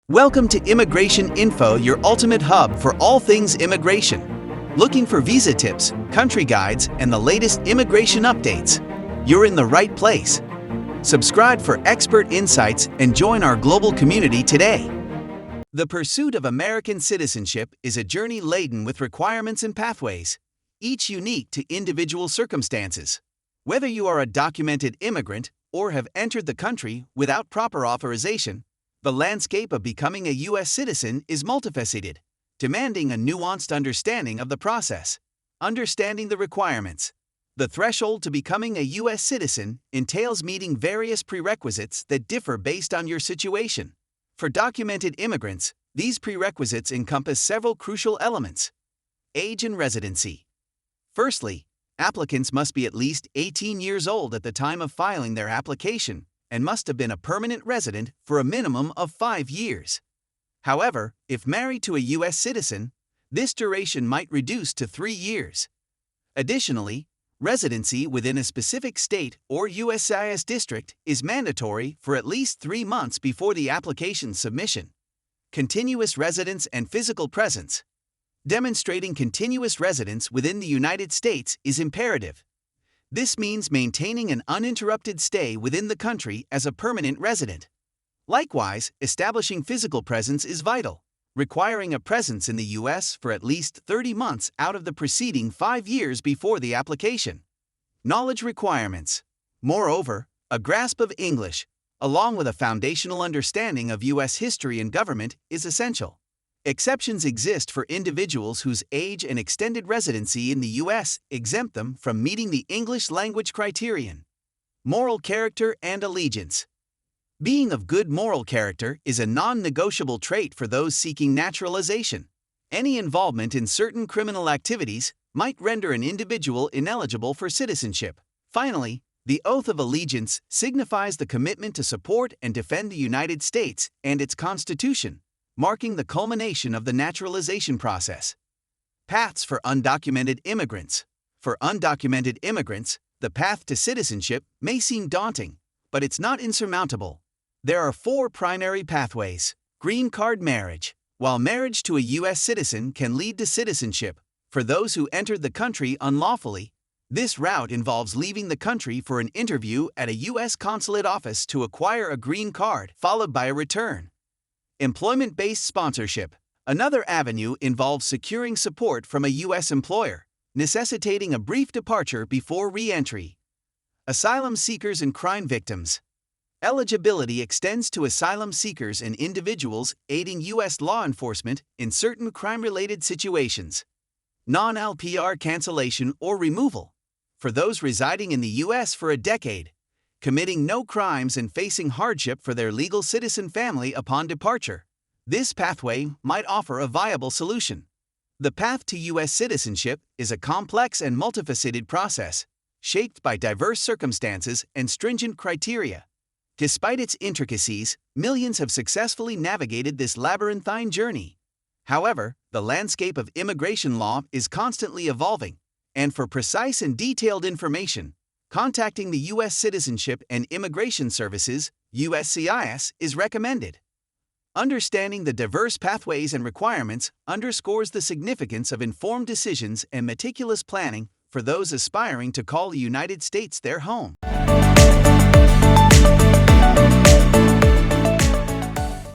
Welcome to Immigration Info, your ultimate hub for all things immigration. Looking for visa tips, country guides, and the latest immigration updates? You're in the right place. Subscribe for expert insights and join our global community today. The pursuit of American citizenship is a journey laden with requirements and pathways, each unique to individual circumstances. Whether you are a documented immigrant or have entered the country without proper authorization, the landscape of becoming a U.S. citizen is multifaceted, demanding a nuanced understanding of the process. Understanding the requirements. The threshold to becoming a U.S. citizen entails meeting various prerequisites that differ based on your situation. For documented immigrants, these prerequisites encompass several crucial elements. Age and residency. Firstly, applicants must be at least 18 years old at the time of filing their application and must have been a permanent resident for a minimum of 5 years. However, if married to a U.S. citizen, this duration might reduce to 3 years. Additionally, residency within a specific state or USCIS district is mandatory for at least 3 months before the application submission. Continuous residence and physical presence. Demonstrating continuous residence within the United States is imperative. This means maintaining an uninterrupted stay within the country as a permanent resident. Likewise, establishing physical presence is vital, requiring a presence in the U.S. for at least 30 months out of the preceding 5 years before the application. Knowledge requirements. Moreover, a grasp of English, along with a foundational understanding of U.S. history and government, is essential. Exceptions exist for individuals whose age and extended residency in the U.S. exempt them from meeting the English language criterion. Moral character and allegiance. Being of good moral character is a non-negotiable trait for those seeking naturalization. Any involvement in certain criminal activities might render an individual ineligible for citizenship. Finally, the oath of allegiance signifies the commitment to support and defend the United States and its Constitution, marking the culmination of the naturalization process. Paths for undocumented immigrants. For undocumented immigrants, the path to citizenship may seem daunting, but it's not insurmountable. There are 4 primary pathways. Green card marriage. While marriage to a U.S. citizen can lead to citizenship, for those who entered the country unlawfully, this route involves leaving the country for an interview at a U.S. consulate office to acquire a green card, followed by a return. Employment-based sponsorship. Another avenue involves securing support from a U.S. employer, necessitating a brief departure before re-entry. Asylum seekers and crime victims. Eligibility extends to asylum seekers and individuals aiding U.S. law enforcement in certain crime-related situations. Non-LPR cancellation or removal. For those residing in the U.S. for a decade, committing no crimes and facing hardship for their legal citizen family upon departure, this pathway might offer a viable solution. The path to U.S. citizenship is a complex and multifaceted process, shaped by diverse circumstances and stringent criteria. Despite its intricacies, millions have successfully navigated this labyrinthine journey. However, the landscape of immigration law is constantly evolving, and for precise and detailed information, contacting the U.S. Citizenship and Immigration Services, USCIS, is recommended. Understanding the diverse pathways and requirements underscores the significance of informed decisions and meticulous planning for those aspiring to call the United States their home.